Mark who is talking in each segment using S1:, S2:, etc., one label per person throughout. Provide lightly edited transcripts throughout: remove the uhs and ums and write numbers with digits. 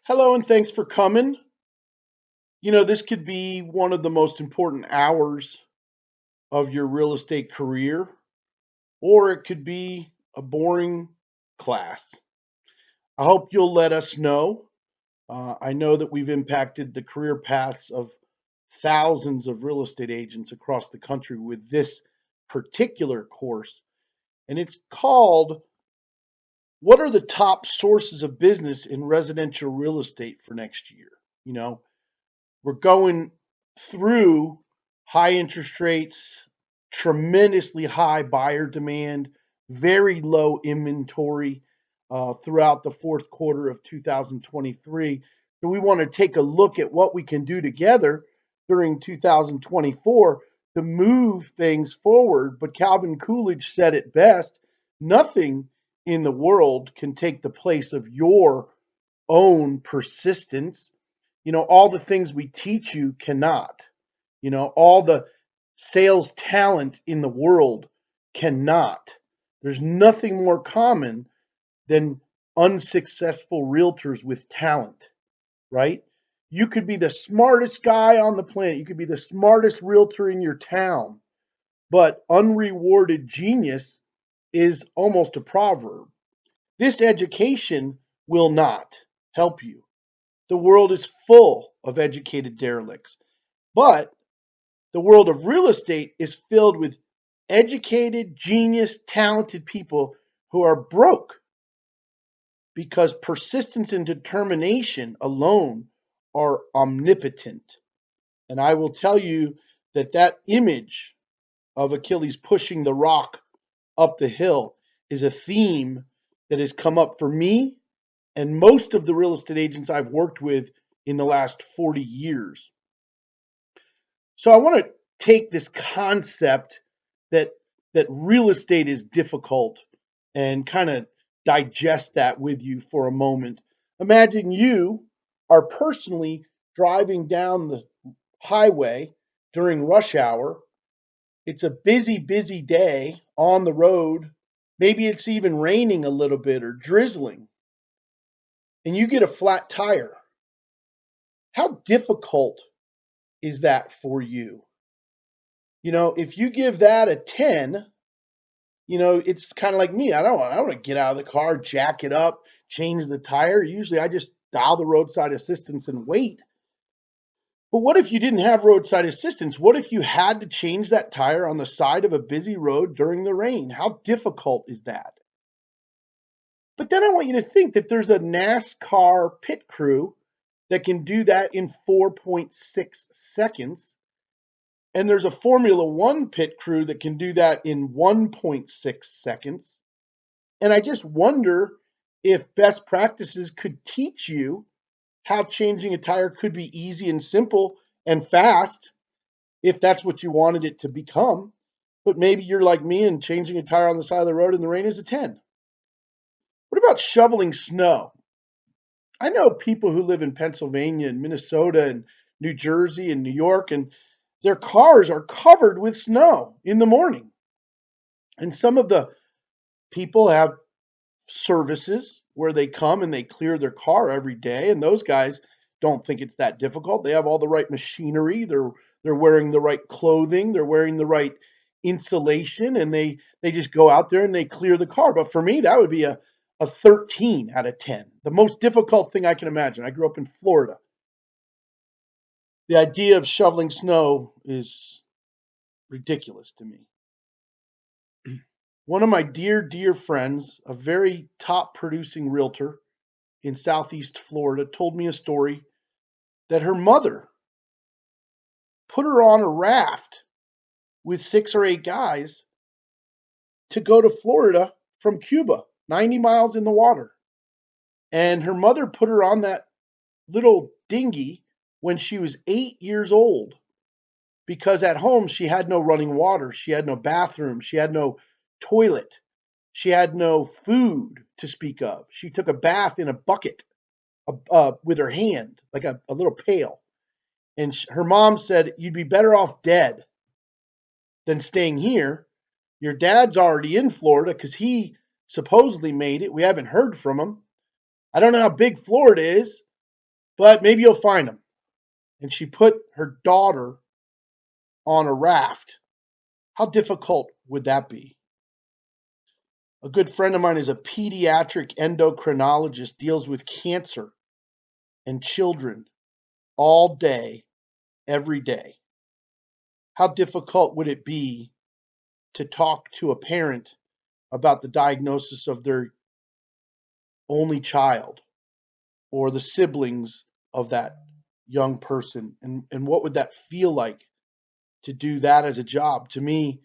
S1: Hello, and thanks for coming. This could be one of the most important hours of your real estate career, or it could be a boring class. I hope you'll let us know. I know that we've impacted the career paths of thousands of real estate agents across the country with this particular course, and it's called What are the Top Sources of Business in Residential Real Estate for Next Year? You know, We're going through high interest rates, tremendously high buyer demand, very low inventory throughout the fourth quarter of 2023. So we want to take a look at what we can do together during 2024 to move things forward. But Calvin Coolidge said it best: nothing in the world can take the place of your own persistence. All the things we teach you cannot. All the sales talent in the world cannot. There's nothing more common than unsuccessful realtors with talent, right? You could be the smartest guy on the planet. You could be the smartest realtor in your town, but unrewarded genius is almost a proverb. This education will not help you. The world is full of educated derelicts, but the world of real estate is filled with educated, genius, talented people who are broke because persistence and determination alone are omnipotent. And I will tell you that that image of Achilles pushing the rock up the hill is a theme that has come up for me and most of the real estate agents I've worked with in the last 40 years. So I want to take this concept that real estate is difficult and kind of digest that with you for a moment. Imagine you are personally driving down the highway during rush hour. It's a busy, busy day on the road. Maybe it's even raining a little bit or drizzling, and you get a flat tire. How difficult is that for you? If you give that a 10, it's kind of like me. I don't want to get out of the car, jack it up, change the tire. Usually I just dial the roadside assistance and wait. But what if you didn't have roadside assistance? What if you had to change that tire on the side of a busy road during the rain? How difficult is that? But then I want you to think that there's a NASCAR pit crew that can do that in 4.6 seconds. And there's a Formula One pit crew that can do that in 1.6 seconds. And I just wonder if best practices could teach you how changing a tire could be easy and simple and fast if that's what you wanted it to become. But maybe you're like me and changing a tire on the side of the road in the rain is a 10. What about shoveling snow? I know people who live in Pennsylvania and Minnesota and New Jersey and New York, and their cars are covered with snow in the morning. And some of the people have services where they come and they clear their car every day, and those guys don't think it's that difficult. They have all the right machinery, they're wearing the right clothing, they're wearing the right insulation, and they just go out there and they clear the car. But for me, that would be a 13 out of 10. The most difficult thing I can imagine. I grew up in Florida. The idea of shoveling snow is ridiculous to me. One of my dear, dear friends, a very top producing realtor in Southeast Florida, told me a story that her mother put her on a raft with 6 or 8 guys to go to Florida from Cuba, 90 miles in the water. And her mother put her on that little dinghy when she was 8 years old because at home she had no running water, she had no bathroom, she had no toilet, she had no food to speak of. She took a bath in a bucket with her hand, like a little pail. And her mom said, "You'd be better off dead than staying here. Your dad's already in Florida because he supposedly made it. We haven't heard from him. I don't know how big Florida is, but maybe you'll find them. And she put her daughter on a raft. How difficult would that be? A good friend of mine is a pediatric endocrinologist, deals with cancer and children all day, every day. How difficult would it be to talk to a parent about the diagnosis of their only child or the siblings of that young person? And what would that feel like to do that as a job? To me,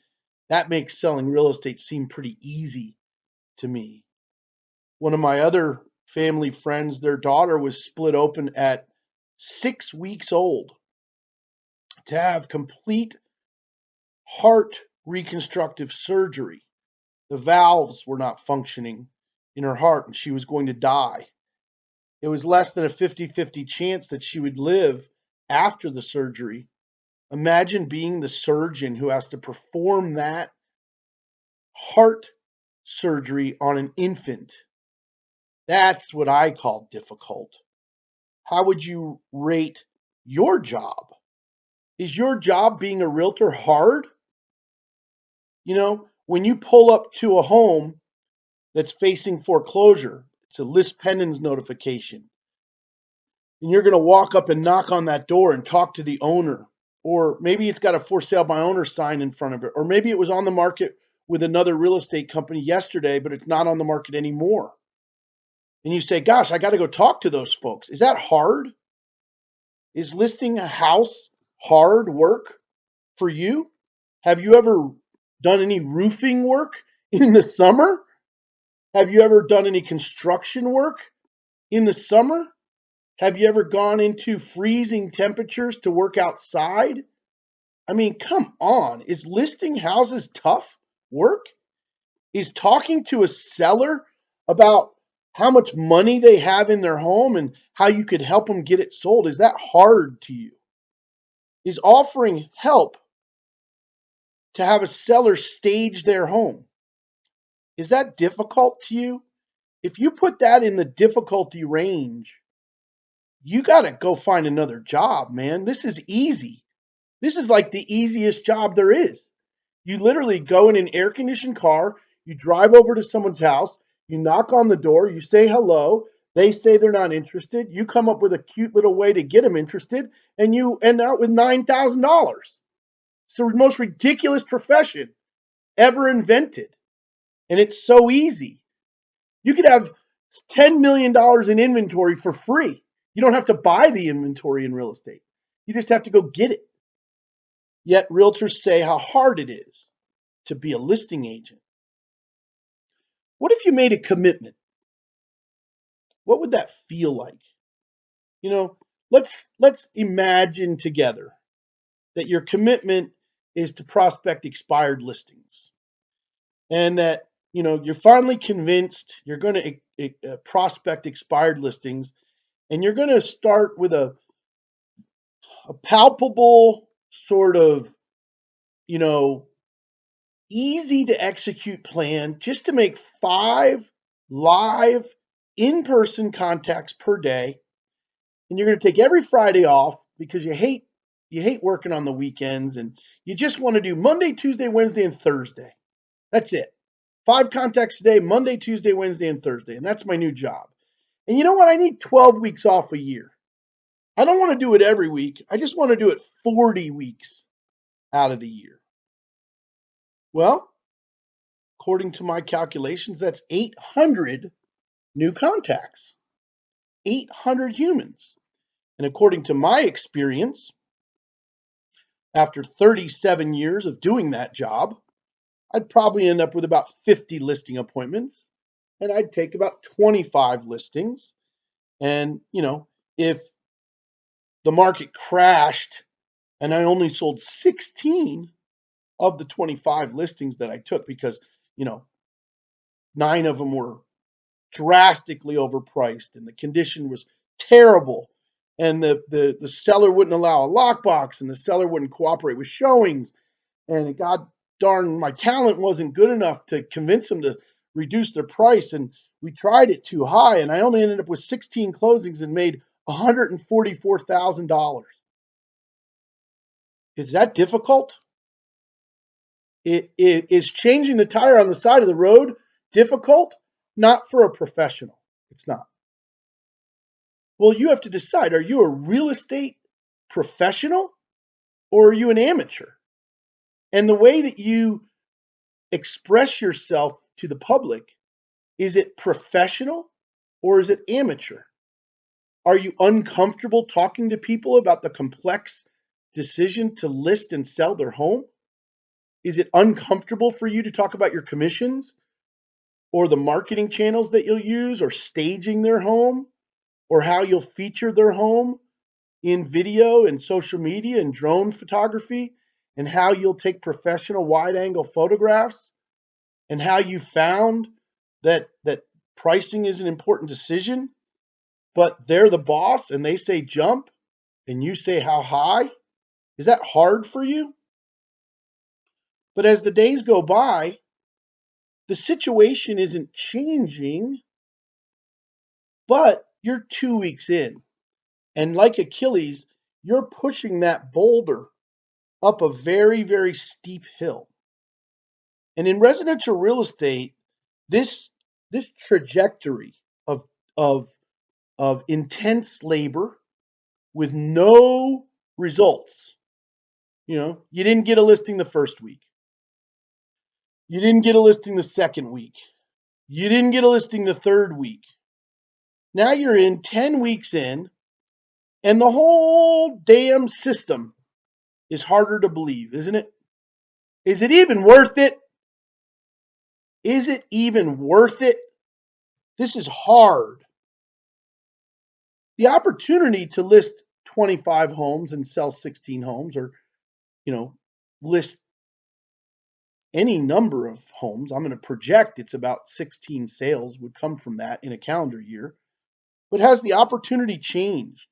S1: that makes selling real estate seem pretty easy to me. One of my other family friends, their daughter was split open at 6 weeks old to have complete heart reconstructive surgery. The valves were not functioning in her heart and she was going to die. It was less than a 50-50 chance that she would live after the surgery. Imagine being the surgeon who has to perform that heart surgery on an infant. That's what I call difficult. How would you rate your job? Is your job being a realtor hard? When you pull up to a home that's facing foreclosure, it's a list pendants notification, and you're going to walk up and knock on that door and talk to the owner. Or maybe it's got a for sale by owner sign in front of it. Or maybe it was on the market with another real estate company yesterday, but it's not on the market anymore. And you say, gosh, I got to go talk to those folks. Is that hard? Is listing a house hard work for you? Have you ever done any roofing work in the summer? Have you ever done any construction work in the summer? Have you ever gone into freezing temperatures to work outside? I mean, come on. Is listing houses tough work? Is talking to a seller about how much money they have in their home and how you could help them get it sold, is that hard to you? Is offering help to have a seller stage their home, is that difficult to you? If you put that in the difficulty range, you got to go find another job, man. This is easy. This is like the easiest job there is. You literally go in an air conditioned car, you drive over to someone's house, you knock on the door, you say hello, they say they're not interested, you come up with a cute little way to get them interested, and you end out with $9,000. It's the most ridiculous profession ever invented. And it's so easy. You could have $10 million in inventory for free. You don't have to buy the inventory in real estate. You just have to go get it. Yet realtors say how hard it is to be a listing agent. What if you made a commitment? What would that feel like? You know, let's imagine together that your commitment is to prospect expired listings. And that you're finally convinced you're going to prospect expired listings, and you're going to start with a palpable sort of you know easy to execute plan just to make 5 live in-person contacts per day, and you're going to take every Friday off because you hate working on the weekends, and you just want to do Monday, Tuesday, Wednesday, and Thursday. That's it. 5 contacts a day, Monday, Tuesday, Wednesday, and Thursday. And that's my new job. And you know what? I need 12 weeks off a year. I don't want to do it every week. I just want to do it 40 weeks out of the year. Well, according to my calculations, that's 800 new contacts, 800 humans. And according to my experience, after 37 years of doing that job, I'd probably end up with about 50 listing appointments, and I'd take about 25 listings. And, if the market crashed and I only sold 16 of the 25 listings that I took because, 9 of them were drastically overpriced and the condition was terrible, and the seller wouldn't allow a lockbox, and the seller wouldn't cooperate with showings, and god darn, my talent wasn't good enough to convince them to reduce their price, and we tried it too high, and I only ended up with 16 closings and made $144,000. Is that difficult? Is changing the tire on the side of the road difficult? Not for a professional. It's not. Well, you have to decide, are you a real estate professional or are you an amateur? And the way that you express yourself to the public, is it professional or is it amateur? Are you uncomfortable talking to people about the complex decision to list and sell their home? Is it uncomfortable for you to talk about your commissions or the marketing channels that you'll use or staging their home or how you'll feature their home in video and social media and drone photography and how you'll take professional wide angle photographs and how you found that pricing is an important decision, but they're the boss and they say jump and you say how high? Is that hard for you? But as the days go by, the situation isn't changing, but you're 2 weeks in. And like Achilles, you're pushing that boulder up a very, very steep hill. And in residential real estate, this this trajectory of of of intense labor with no results. You didn't get a listing the first week. You didn't get a listing the second week. You didn't get a listing the third week. Now you're in 10 weeks in, and the whole damn system is harder to believe, isn't it? Is it even worth it? Is it even worth it? This is hard. The opportunity to list 25 homes and sell 16 homes, or, list any number of homes. I'm going to project it's about 16 sales would come from that in a calendar year. But has the opportunity changed?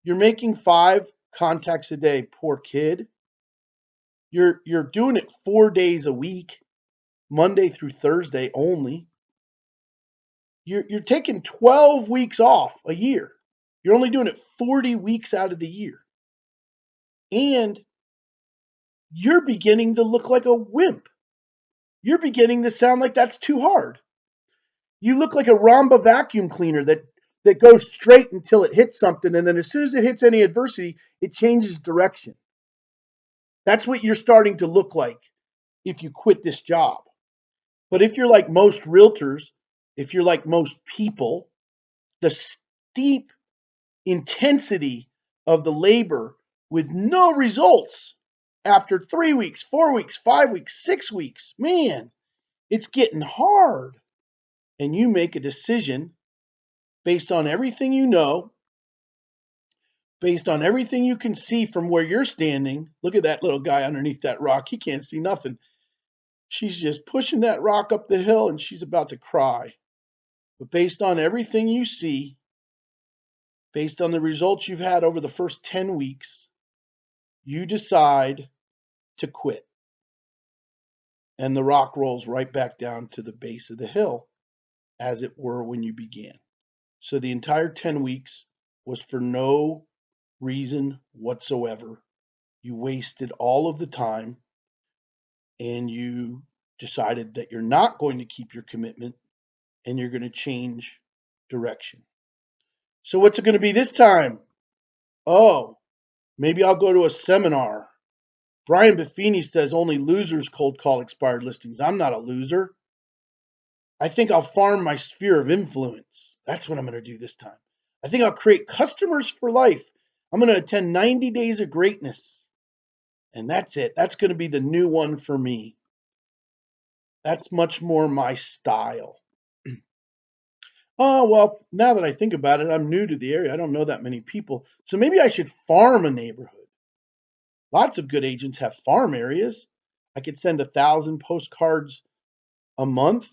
S1: You're making 5 contacts a day, poor kid. You're doing it 4 days a week, Monday through Thursday only. You're taking 12 weeks off a year. You're only doing it 40 weeks out of the year. And you're beginning to look like a wimp. You're beginning to sound like that's too hard. You look like a Ramba vacuum cleaner that goes straight until it hits something, and then as soon as it hits any adversity, it changes direction. That's what you're starting to look like if you quit this job. But if you're like most realtors, if you're like most people, the steep intensity of the labor with no results after 3 weeks, 4 weeks, 5 weeks, 6 weeks, man, it's getting hard. And you make a decision based on everything you know, based on everything you can see from where you're standing. Look at that little guy underneath that rock. He can't see nothing. She's just pushing that rock up the hill and she's about to cry. But based on everything you see, based on the results you've had over the first 10 weeks, you decide to quit. And the rock rolls right back down to the base of the hill, as it were when you began. So the entire 10 weeks was for no reason whatsoever. You wasted all of the time and you decided that you're not going to keep your commitment and you're going to change direction. So what's it going to be this time? Oh, maybe I'll go to a seminar. Brian Buffini says only losers cold call expired listings. I'm not a loser. I think I'll farm my sphere of influence. That's what I'm going to do this time. I think I'll create customers for life. I'm going to attend 90 days of greatness. And that's it. That's going to be the new one for me. That's much more my style. Oh, well, now that I think about it, I'm new to the area. I don't know that many people. So maybe I should farm a neighborhood. Lots of good agents have farm areas. I could send 1,000 postcards a month.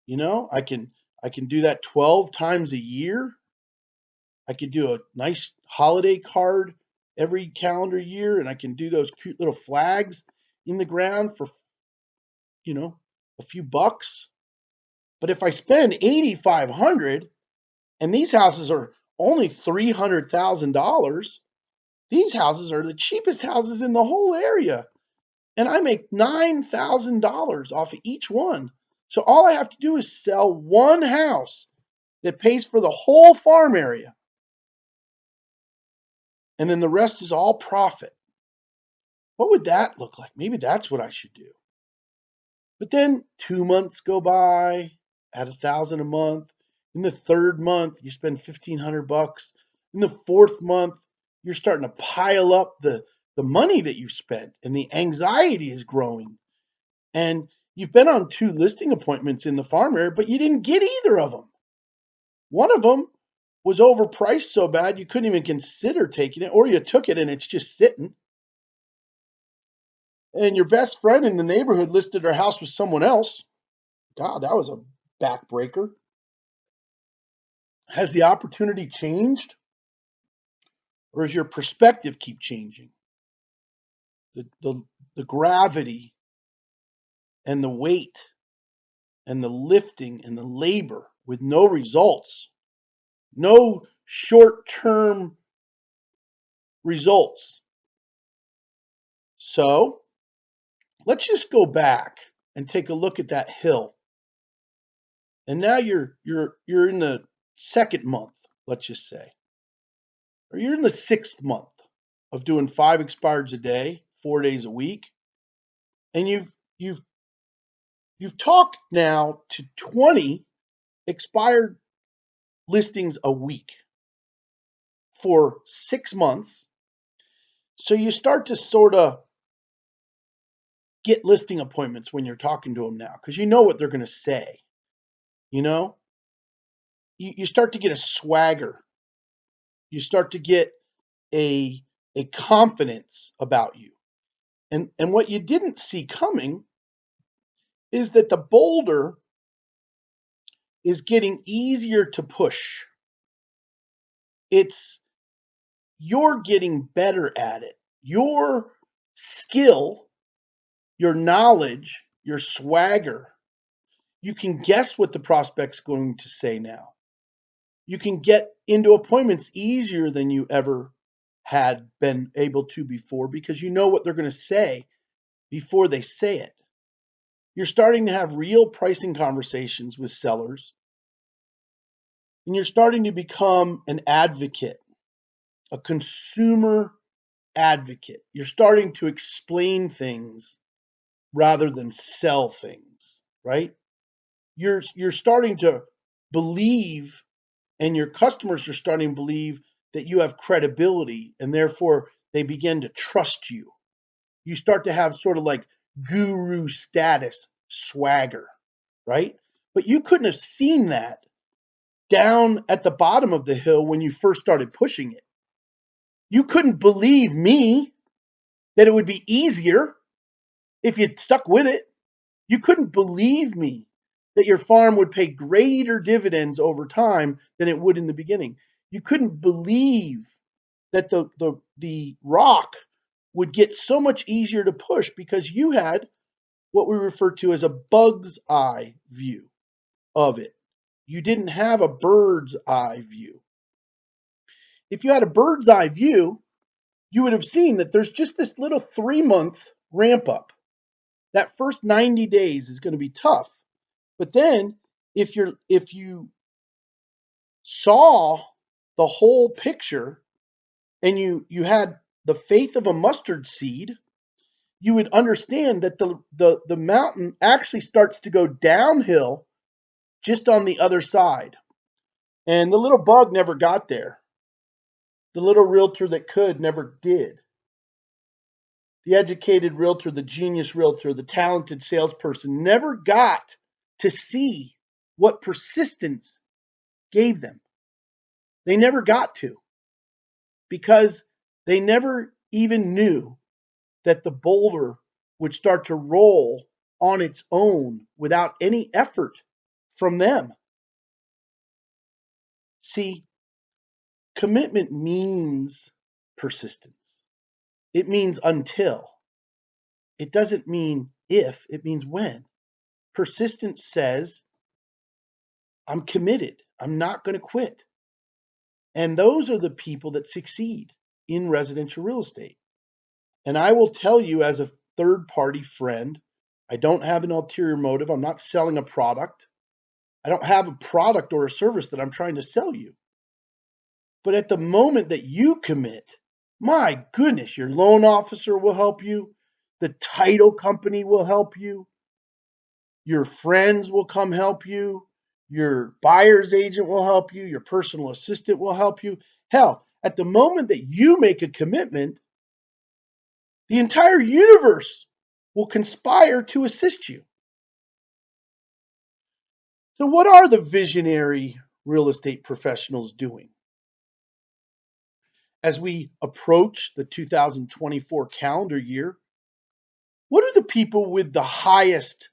S1: I can do that 12 times a year. I could do a nice holiday card every calendar year, and I can do those cute little flags in the ground for, a few bucks. But if I spend 8,500 and these houses are only $300,000. These houses are the cheapest houses in the whole area. And I make $9,000 off of each one. So all I have to do is sell one house that pays for the whole farm area. And then the rest is all profit. What would that look like? Maybe that's what I should do. But then 2 months go by at 1,000 a month. In the third month, you spend 1,500 bucks. In the fourth month, you're starting to pile up the money that you've spent, and the anxiety is growing. And you've been on 2 listing appointments in the farm area, but you didn't get either of them. One of them was overpriced so bad you couldn't even consider taking it, or you took it and it's just sitting. And your best friend in the neighborhood listed her house with someone else. God, that was a backbreaker. Has the opportunity changed, or does your perspective keep changing? The gravity and the weight and the lifting and the labor with no results, no short term results. So let's just go back and take a look at that hill. And now you're in the second month, let's just say, or you're in the 6th month of doing 5 expireds a day, 4 days a week, and you've talked now to 20 expired listings a week for 6 months. So you start to sort of get listing appointments when you're talking to them now because you know what they're going to say. You know, you start to get a swagger. You start to get a confidence about you. And what you didn't see coming is that the boulder is getting easier to push. It's you're getting better at it. Your skill, your knowledge, your swagger, you can guess what the prospect's going to say now. You can get into appointments easier than you ever had been able to before because you know what they're going to say before they say it. You're starting to have real pricing conversations with sellers, and you're starting to become an advocate, a consumer advocate. You're starting to explain things rather than sell things, right? You're starting to believe, and your customers are starting to believe that you have credibility, and therefore they begin to trust you. You start to have sort of like guru status swagger, right? But you couldn't have seen that down at the bottom of the hill when you first started pushing it. You couldn't believe me that it would be easier if you'd stuck with it. You couldn't believe me that your farm would pay greater dividends over time than it would in the beginning. You couldn't believe that the rock would get so much easier to push because you had what we refer to as a bug's eye view of it. You didn't have a bird's eye view. If you had a bird's eye view, you would have seen that there's just this little 3 month ramp up. That first 90 days is going to be tough. But then if you saw the whole picture and you had the faith of a mustard seed, you would understand that the mountain actually starts to go downhill just on the other side. And the little bug never got there. The little realtor that could never did. The educated realtor, the genius realtor, the talented salesperson never got to see what persistence gave them. They never got to because they never even knew that the boulder would start to roll on its own without any effort from them. See, commitment means persistence. It means until. It doesn't mean if, it means when. Persistence says, I'm committed. I'm not going to quit. And those are the people that succeed in residential real estate. And I will tell you, as a third party friend, I don't have an ulterior motive. I'm not selling a product. I don't have a product or a service that I'm trying to sell you. But at the moment that you commit, my goodness, your loan officer will help you, the title company will help you, your friends will come help you, your buyer's agent will help you, your personal assistant will help you. Hell, at the moment that you make a commitment, the entire universe will conspire to assist you. So, what are the visionary real estate professionals doing? As we approach the 2024 calendar year, what are the people with the highest,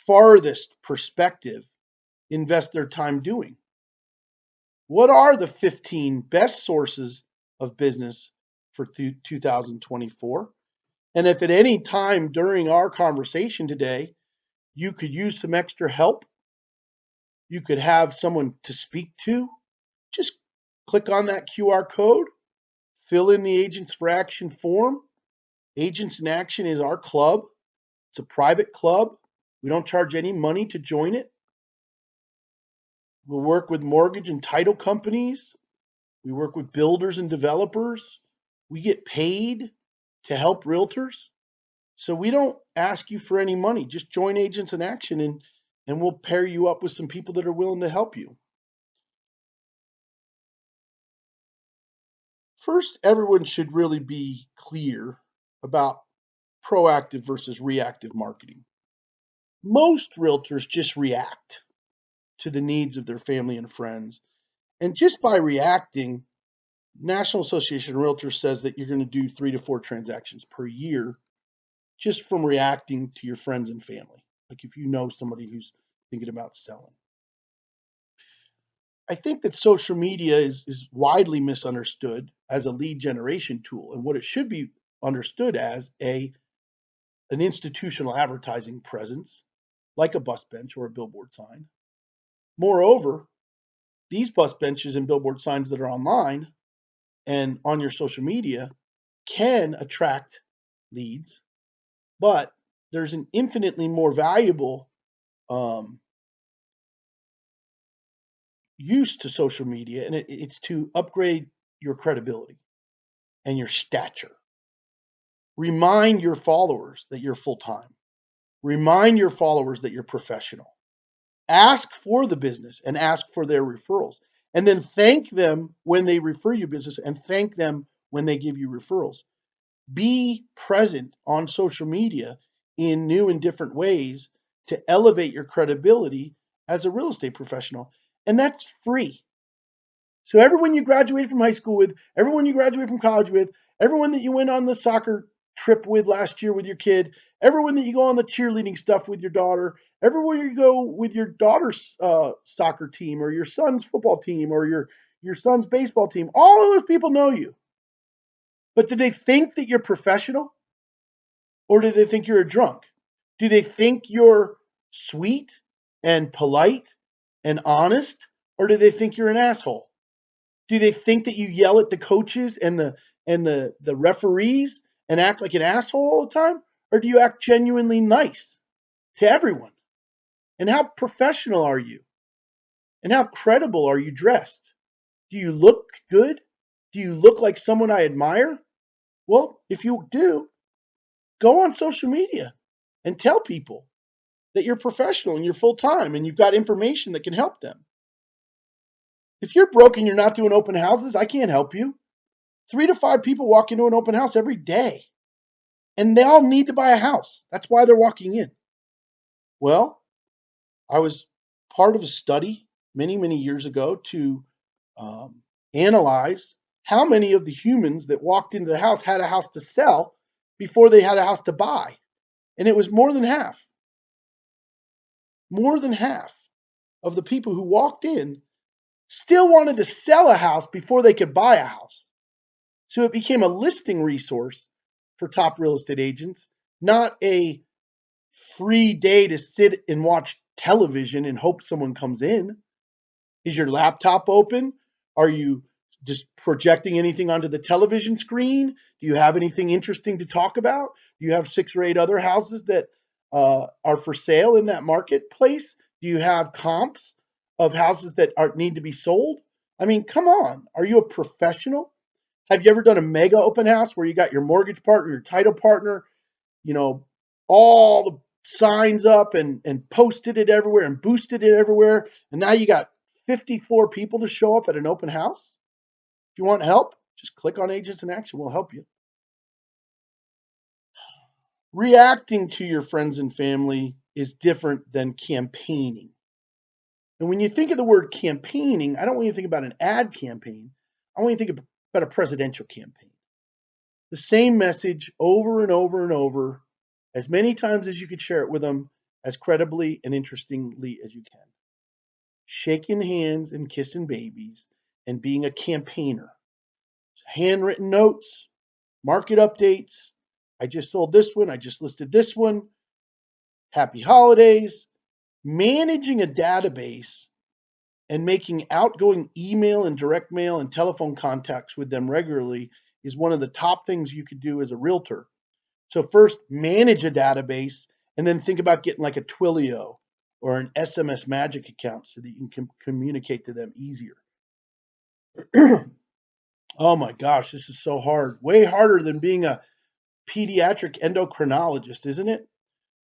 S1: farthest perspective invest their time doing? What are the 15 best sources of business for 2024? And if at any time during our conversation today you could use some extra help, you could have someone to speak to, just click on that QR code, fill in the Agents for Action form. Agents in Action is our club. It's a private club. We don't charge any money to join it. We work with mortgage and title companies. We work with builders and developers. We get paid to help realtors. So we don't ask you for any money. Just join Agents in Action and we'll pair you up with some people that are willing to help you. First, everyone should really be clear about proactive versus reactive marketing. Most realtors just react to the needs of their family and friends. And just by reacting, National Association of Realtors says that you're going to do 3 to 4 transactions per year just from reacting to your friends and family. Like if you know somebody who's thinking about selling. I think that social media is widely misunderstood as a lead generation tool, and what it should be understood as an institutional advertising presence, like a bus bench or a billboard sign. Moreover, these bus benches and billboard signs that are online and on your social media can attract leads, but there's an infinitely more valuable use to social media, and it's to upgrade your credibility and your stature. Remind your followers that you're full time. Remind your followers that you're professional. Ask for the business and ask for their referrals. And then thank them when they refer you business and thank them when they give you referrals. Be present on social media in new and different ways to elevate your credibility as a real estate professional. And that's free. So everyone you graduated from high school with, everyone you graduated from college with, everyone that you went on the soccer trip with last year with your kid, everyone that you go on the cheerleading stuff with your daughter, everywhere you go with your daughter's soccer team or your son's football team or your son's baseball team, all of those people know you. But do they think that you're professional or do they think you're a drunk? Do they think you're sweet and polite and honest or do they think you're an asshole? Do they think that you yell at the coaches and the referees and act like an asshole all the time? Or do you act genuinely nice to everyone? And how professional are you? And how credible are you dressed? Do you look good? Do you look like someone I admire? Well, if you do, go on social media and tell people that you're professional and you're full time and you've got information that can help them. If you're broke and you're not doing open houses, I can't help you. 3 to 5 people walk into an open house every day, and they all need to buy a house. That's why they're walking in. Well, I was part of a study many, many years ago to analyze how many of the humans that walked into the house had a house to sell before they had a house to buy. And it was more than half. More than half of the people who walked in still wanted to sell a house before they could buy a house. So it became a listing resource for top real estate agents, not a free day to sit and watch television and hope someone comes in. Is your laptop open? Are you just projecting anything onto the television screen? Do you have anything interesting to talk about? Do you have 6 or 8 other houses that are for sale in that marketplace? Do you have comps of houses that need to be sold? I mean, come on. Are you a professional? Have you ever done a mega open house where you got your mortgage partner, your title partner, you know, all the signs up and posted it everywhere and boosted it everywhere? And now you got 54 people to show up at an open house? If you want help, just click on Agents in Action. We'll help you. Reacting to your friends and family is different than campaigning. And when you think of the word campaigning, I don't want you to think about an ad campaign. I want you to think about a presidential campaign. The same message over and over and over, as many times as you could share it with them, as credibly and interestingly as you can. Shaking hands and kissing babies and being a campaigner. Handwritten notes, market updates. I just sold this one. I just listed this one. Happy holidays. Managing a database and making outgoing email and direct mail and telephone contacts with them regularly is one of the top things you could do as a realtor. So first, manage a database, and then think about getting like a Twilio or an SMS Magic account so that you can communicate to them easier. Oh my gosh, this is so hard. Way harder than being a pediatric endocrinologist, isn't it?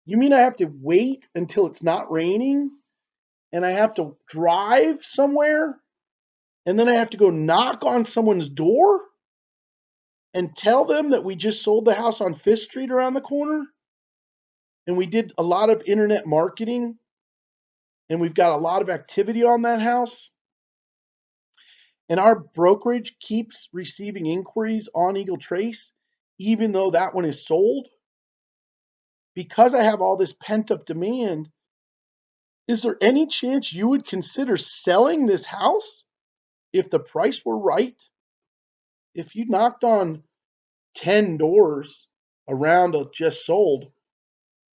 S1: You mean I have to wait until it's not raining and I have to drive somewhere and then I have to go knock on someone's door and tell them that we just sold the house on Fifth Street around the corner and we did a lot of internet marketing and we've got a lot of activity on that house and our brokerage keeps receiving inquiries on Eagle Trace even though that one is sold? Because I have all this pent up demand, is there any chance you would consider selling this house if the price were right? If you knocked on 10 doors around a just sold,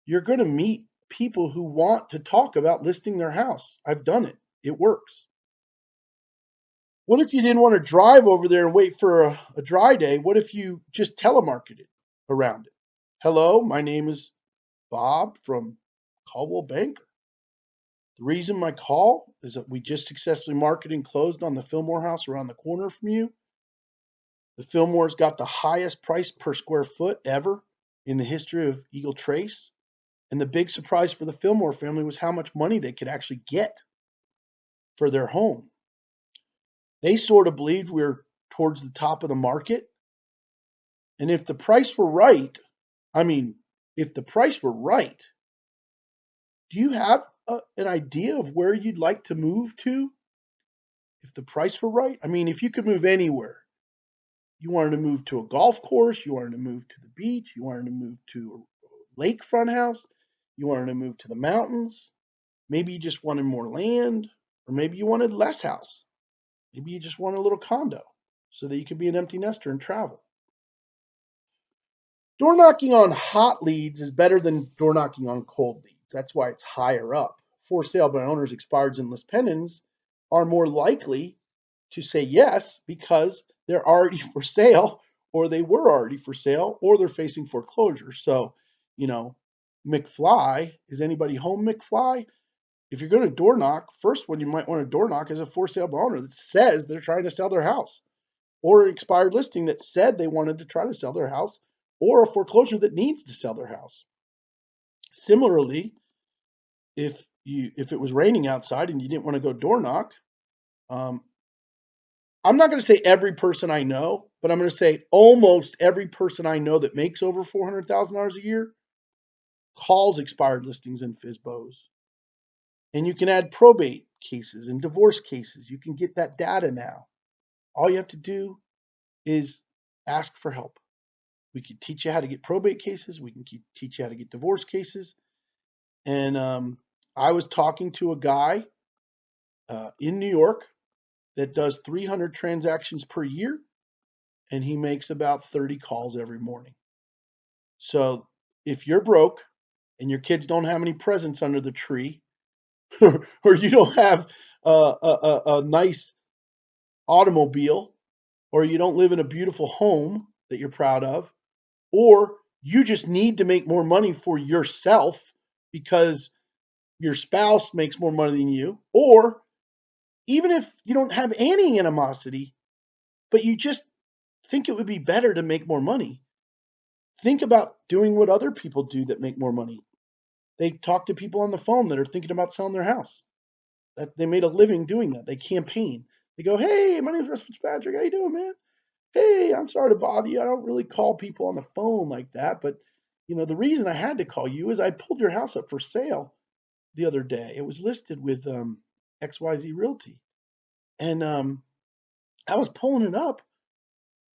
S1: you're going to meet people who want to talk about listing their house. I've done it, it works. What if you didn't want to drive over there and wait for a dry day? What if you just telemarketed around it? Hello, my name is Bob from Caldwell Bank. The reason my call is that we just successfully marketed and closed on the Fillmore house around the corner from you. The Fillmore's got the highest price per square foot ever in the history of Eagle Trace. And the big surprise for the Fillmore family was how much money they could actually get for their home. They sort of believed we were towards the top of the market. And if the price were right, I mean, if the price were right, do you have an idea of where you'd like to move to? If the price were right? I mean, if you could move anywhere, you wanted to move to a golf course, you wanted to move to the beach, you wanted to move to a lakefront house, you wanted to move to the mountains, maybe you just wanted more land, or maybe you wanted less house. Maybe you just want a little condo so that you could be an empty nester and travel. Door knocking on hot leads is better than door knocking on cold leads. That's why it's higher up. For sale by owners, expireds, and list pendants are more likely to say yes because they're already for sale or they were already for sale or they're facing foreclosure. So, you know, McFly, is anybody home, McFly? If you're going to door knock, first one you might want to door knock is a for sale by owner that says they're trying to sell their house, or an expired listing that said they wanted to try to sell their house, or a foreclosure that needs to sell their house. Similarly, if it was raining outside and you didn't want to go door knock, um, I'm not going to say every person I know, but I'm going to say almost every person I know that makes over $400,000 a year calls expired listings and FSBOs. And you can add probate cases and divorce cases. You can get that data now. All you have to do is ask for help. We can teach you how to get probate cases. We can teach you how to get divorce cases. And I was talking to a guy in New York that does 300 transactions per year, and he makes about 30 calls every morning. So if you're broke and your kids don't have any presents under the tree, or you don't have a nice automobile, or you don't live in a beautiful home that you're proud of, or you just need to make more money for yourself because your spouse makes more money than you, or even if you don't have any animosity, but you just think it would be better to make more money, think about doing what other people do that make more money. They talk to people on the phone that are thinking about selling their house. That they made a living doing that. They campaign. They go, "Hey, my name's Russ Fitzpatrick. How you doing, man? Hey, I'm sorry to bother you. I don't really call people on the phone like that, but the reason I had to call you is I pulled your house up for sale the other day. It was listed with XYZ Realty, and I was pulling it up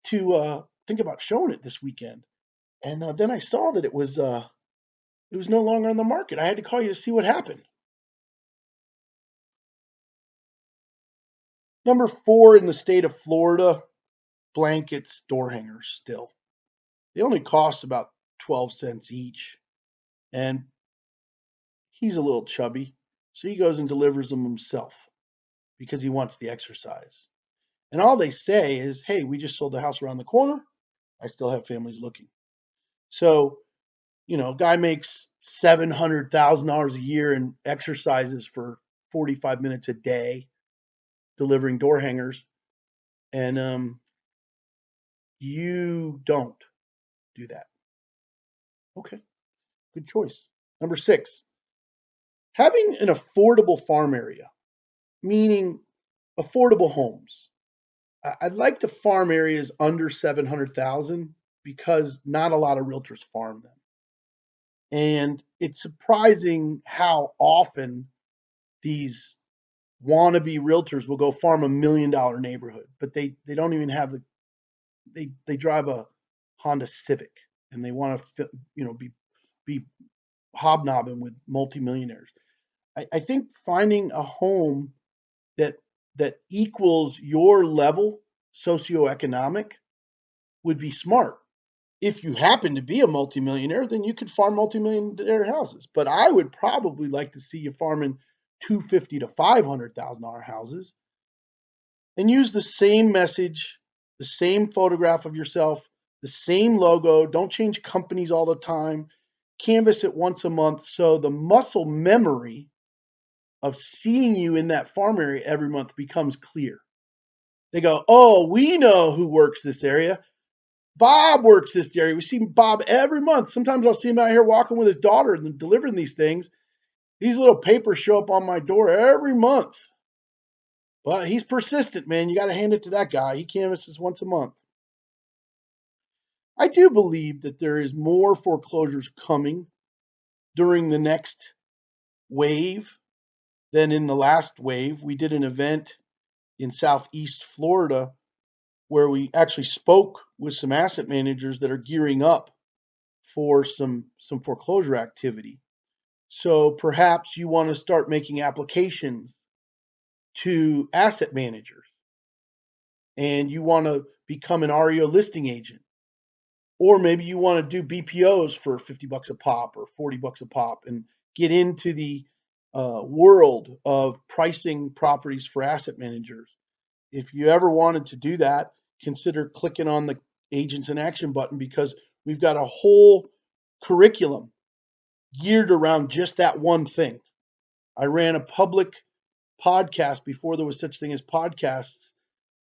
S1: to think about showing it this weekend, and then I saw that it was no longer on the market. I had to call you to see what happened." Number 4 in the state of Florida, blankets, door hangers still. They only cost about 12 cents each. And he's a little chubby. So he goes and delivers them himself because he wants the exercise. And all they say is, "Hey, we just sold the house around the corner. I still have families looking." So, guy makes $700,000 a year in exercises for 45 minutes a day delivering door hangers. And you don't do that. Okay, good choice. Number 6, having an affordable farm area, meaning affordable homes. I'd like to farm areas under 700,000 because not a lot of realtors farm them. And it's surprising how often these wannabe realtors will go farm $1 million neighborhood, but they don't even have they drive a Honda Civic and they want to be hobnobbing with multimillionaires. I think finding a home that equals your level socioeconomic would be smart. If you happen to be a multimillionaire, then you could farm multimillionaire houses. But I would probably like to see you farming 250 to $500,000 houses and use the same message, the same photograph of yourself, the same logo. Don't change companies all the time. Canvas it once a month so the muscle memory of seeing you in that farm area every month becomes clear. They go, "Oh, we know who works this area. Bob works this area. We see Bob every month. Sometimes I'll see him out here walking with his daughter and delivering these things. These little papers show up on my door every month. But he's persistent, man. You got to hand it to that guy. He canvasses once a month." I do believe that there is more foreclosures coming during the next wave than in the last wave. We did an event in Southeast Florida where we actually spoke with some asset managers that are gearing up for some foreclosure activity. So perhaps you want to start making applications to asset managers and you want to become an REO listing agent. Or maybe you want to do BPOs for 50 bucks a pop or 40 bucks a pop and get into the world of pricing properties for asset managers. If you ever wanted to do that, consider clicking on the Agents in Action button because we've got a whole curriculum geared around just that one thing. I ran a public podcast before there was such thing as podcasts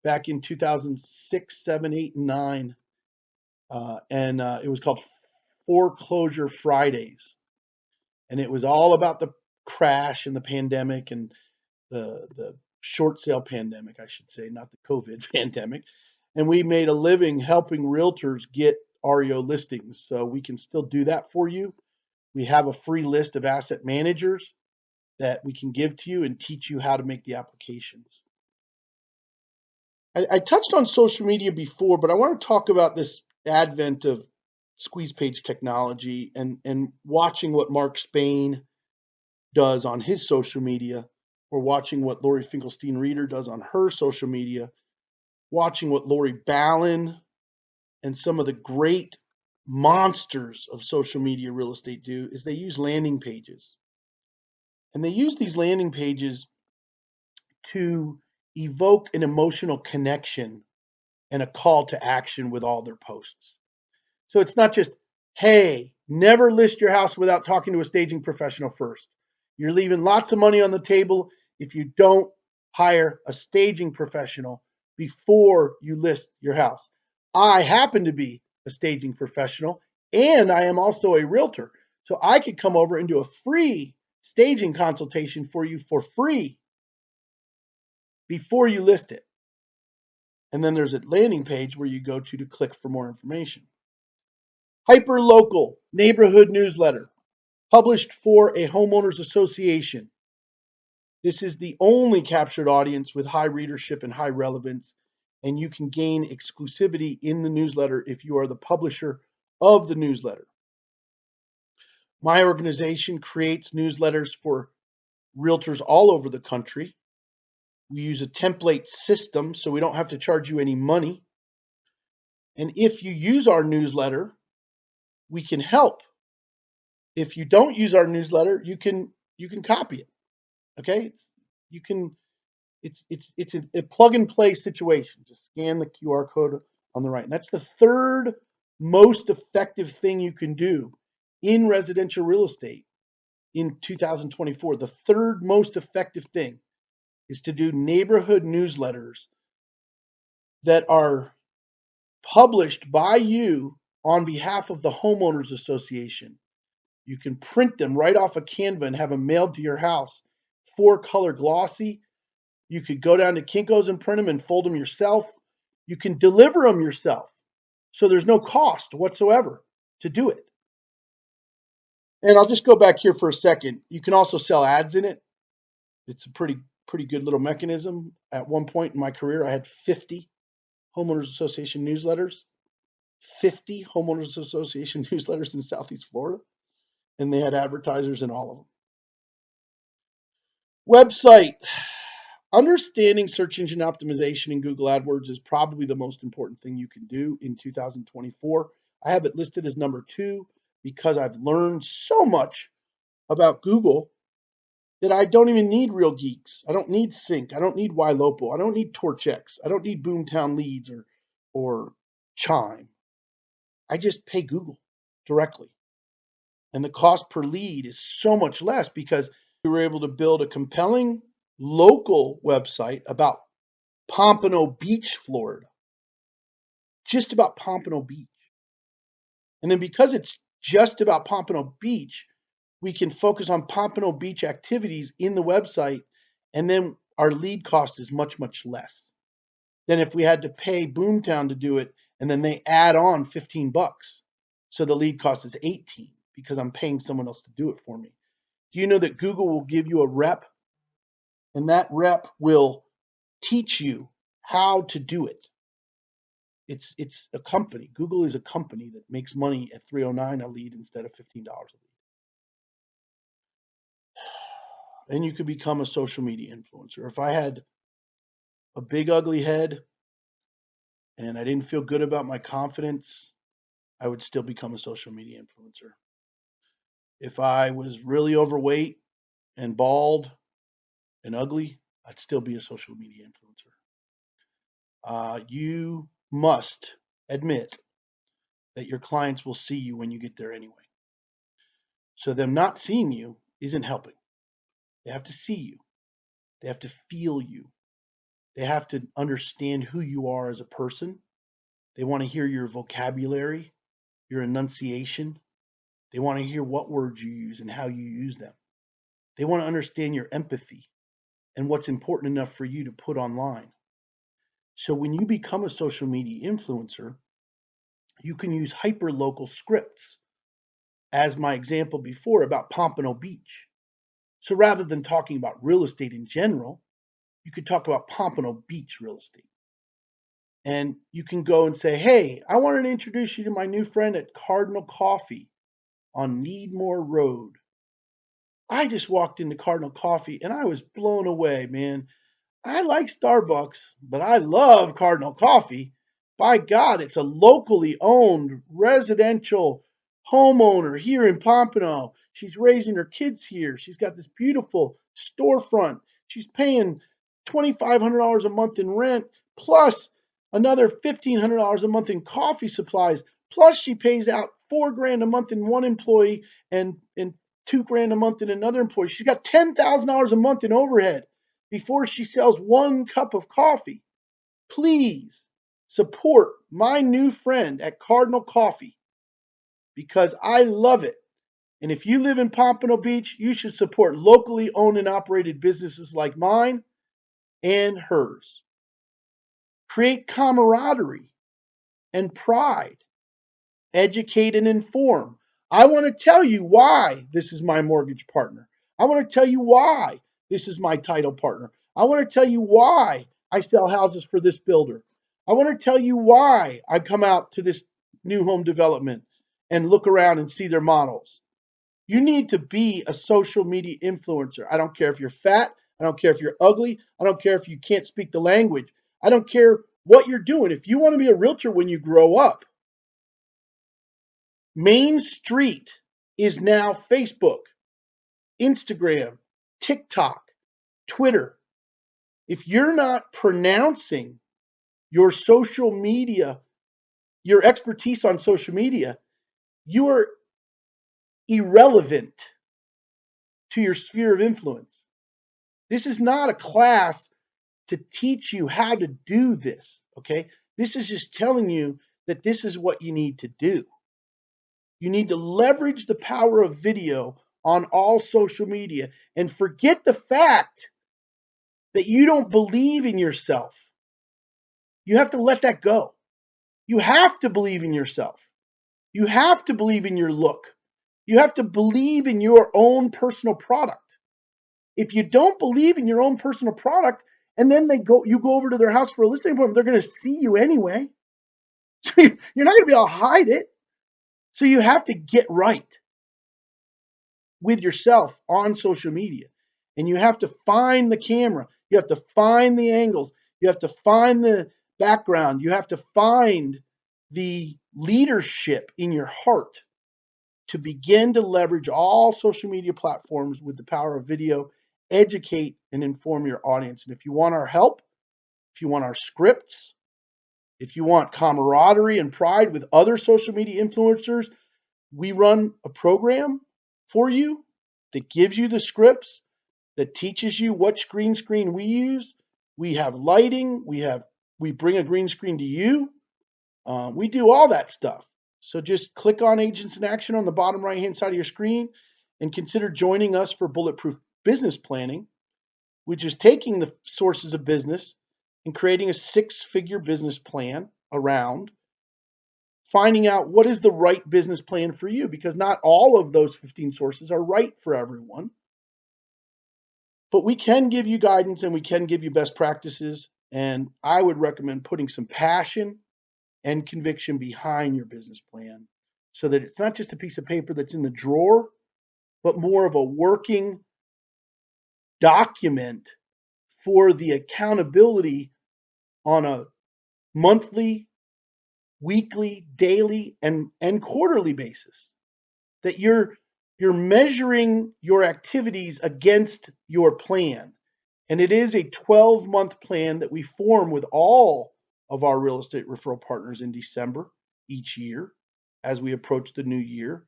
S1: back in 2006, 7, 8, and 9. And it was called Foreclosure Fridays. And it was all about the crash and the pandemic and the short sale pandemic, I should say, not the COVID pandemic. And we made a living helping realtors get REO listings. So we can still do that for you. We have a free list of asset managers that we can give to you and teach you how to make the applications. I touched on social media before, but I want to talk about this advent of squeeze page technology and watching what Mark Spain does on his social media, or watching what Lori Finkelstein Reader does on her social media, watching what Lori Ballin and some of the great monsters of social media real estate do is they use landing pages. And they use these landing pages to evoke an emotional connection and a call to action with all their posts. So it's not just, hey, never list your house without talking to a staging professional first. You're leaving lots of money on the table if you don't hire a staging professional before you list your house. I happen to be a staging professional and I am also a realtor. So I could come over and do a free staging consultation for you for free before you list it. And then there's a landing page where you go to click for more information. Hyperlocal neighborhood newsletter published for a homeowners association. This is the only captured audience with high readership and high relevance, and you can gain exclusivity in the newsletter if you are the publisher of the newsletter. My organization creates newsletters for realtors all over the country. We use a template system, so we don't have to charge you any money. And if you use our newsletter, we can help. If you don't use our newsletter, you can copy it. Okay, it's a plug and play situation. Just scan the QR code on the right, and that's the third most effective thing you can do in residential real estate in 2024. The third most effective thing is to do neighborhood newsletters that are published by you on behalf of the homeowners association. You can print them right off of Canva and have them mailed to your house. 4-color glossy. You could go down to Kinko's and print them and fold them yourself. You can deliver them yourself. So there's no cost whatsoever to do it. And I'll just go back here for a second. You can also sell ads in it. It's a pretty good little mechanism. At one point in my career, I had 50 homeowners association newsletters. 50 homeowners association newsletters in Southeast Florida. And they had advertisers in all of them. Website. Understanding search engine optimization in Google AdWords is probably the most important thing you can do in 2024. I have it listed as number 2 because I've learned so much about Google that I don't even need Real Geeks. I don't need Sync. I don't need YLopo. I don't need TorchX. I don't need Boomtown Leads or Chime. I just pay Google directly. And the cost per lead is so much less because we were able to build a compelling local website about Pompano Beach, Florida. Just about Pompano Beach. And then because it's just about Pompano Beach, we can focus on Pompano Beach activities in the website, and then our lead cost is much, much less than if we had to pay Boomtown to do it, and then they add on $15. So the lead cost is $18 because I'm paying someone else to do it for me. Do you know that Google will give you a rep, and that rep will teach you how to do it? It's a company. Google is a company that makes money at $3.09 a lead instead of $15 a lead. And you could become a social media influencer. If I had a big ugly head and I didn't feel good about my confidence, I would still become a social media influencer. If I was really overweight and bald and ugly, I'd still be a social media influencer. You must admit that your clients will see you when you get there anyway. So them not seeing you isn't helping. They have to see you. They have to feel you. They have to understand who you are as a person. They want to hear your vocabulary, your enunciation. They want to hear what words you use and how you use them. They want to understand your empathy and what's important enough for you to put online. So when you become a social media influencer, you can use hyper-local scripts, as my example before about Pompano Beach. So rather than talking about real estate in general, you could talk about Pompano Beach real estate. And you can go and say, hey, I wanted to introduce you to my new friend at Cardinal Coffee on Needmore Road. I just walked into Cardinal Coffee and I was blown away, man. I like Starbucks, but I love Cardinal Coffee. By God, it's a locally owned residential homeowner here in Pompano. She's raising her kids here. She's got this beautiful storefront. She's paying $2,500 a month in rent, plus another $1,500 a month in coffee supplies, plus she pays out $4,000 a month in one employee and $2,000 a month in another employee. She's got $10,000 a month in overhead before she sells one cup of coffee. Please support my new friend at Cardinal Coffee because I love it. And if you live in Pompano Beach, you should support locally owned and operated businesses like mine and hers. Create camaraderie and pride. Educate and inform. I want to tell you why this is my mortgage partner. I want to tell you why this is my title partner. I want to tell you why I sell houses for this builder. I want to tell you why I come out to this new home development and look around and see their models. You need to be a social media influencer. I don't care if you're fat. I don't care if you're ugly. I don't care if you can't speak the language. I don't care what you're doing. If you want to be a realtor when you grow up, Main Street is now Facebook, Instagram, TikTok, Twitter. If you're not pronouncing your social media, your expertise on social media, you are irrelevant to your sphere of influence. This is not a class to teach you how to do this, okay? This is just telling you that this is what you need to do. You need to leverage the power of video on all social media and forget the fact that you don't believe in yourself. You have to let that go. You have to believe in yourself. You have to believe in your look. You have to believe in your own personal product. If you don't believe in your own personal product, and then you go over to their house for a listing appointment, they're going to see you anyway. So you're not going to be able to hide it. So you have to get right with yourself on social media. And you have to find the camera. You have to find the angles. You have to find the background. You have to find the leadership in your heart to begin to leverage all social media platforms with the power of video, educate and inform your audience. And if you want our help, if you want our scripts, if you want camaraderie and pride with other social media influencers, we run a program for you that gives you the scripts, that teaches you which green screen we use. We have lighting. We bring a green screen to you. We do all that stuff. So just click on Agents in Action on the bottom right-hand side of your screen and consider joining us for Bulletproof Business Planning, which is taking the sources of business and creating a six-figure business plan around finding out what is the right business plan for you, because not all of those 15 sources are right for everyone. But we can give you guidance and we can give you best practices. And I would recommend putting some passion and conviction behind your business plan so that it's not just a piece of paper that's in the drawer, but more of a working document for the accountability on a monthly, weekly, daily, and quarterly basis. That you're measuring your activities against your plan. And it is a 12-month plan that we form with all of our real estate referral partners in December each year as we approach the new year.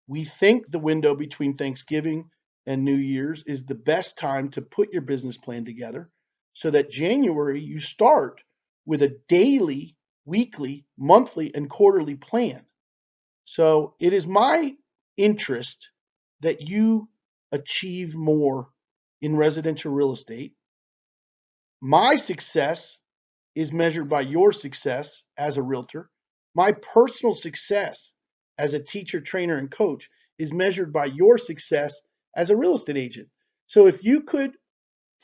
S1: We think the window between Thanksgiving and New Year's is the best time to put your business plan together so that January you start with a daily, weekly, monthly, and quarterly plan. So it is my interest that you achieve more in residential real estate. My success is measured by your success as a realtor. My personal success as a teacher, trainer, and coach is measured by your success as a real estate agent. So if you could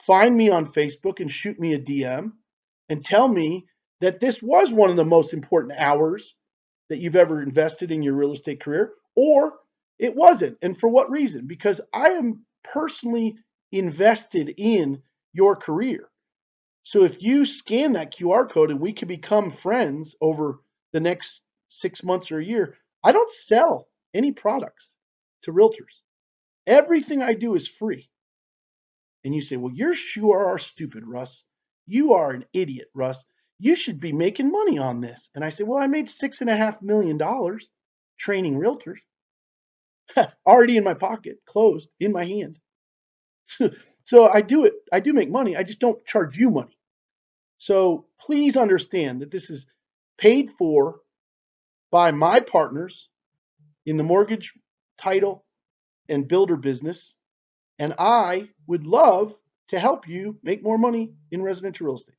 S1: find me on Facebook and shoot me a DM and tell me that this was one of the most important hours that you've ever invested in your real estate career, or it wasn't, and for what reason? Because I am personally invested in your career. So if you scan that QR code and we can become friends over the next 6 months or a year, I don't sell any products to realtors. Everything I do is free. And you say, well, you sure are stupid, Russ. You are an idiot, Russ. You should be making money on this. And I say, well, I made $6.5 million training realtors. Already in my pocket, closed, in my hand. So I do it. I do make money. I just don't charge you money. So please understand that this is paid for by my partners in the mortgage, title, and builder business. And I would love to help you make more money in residential real estate.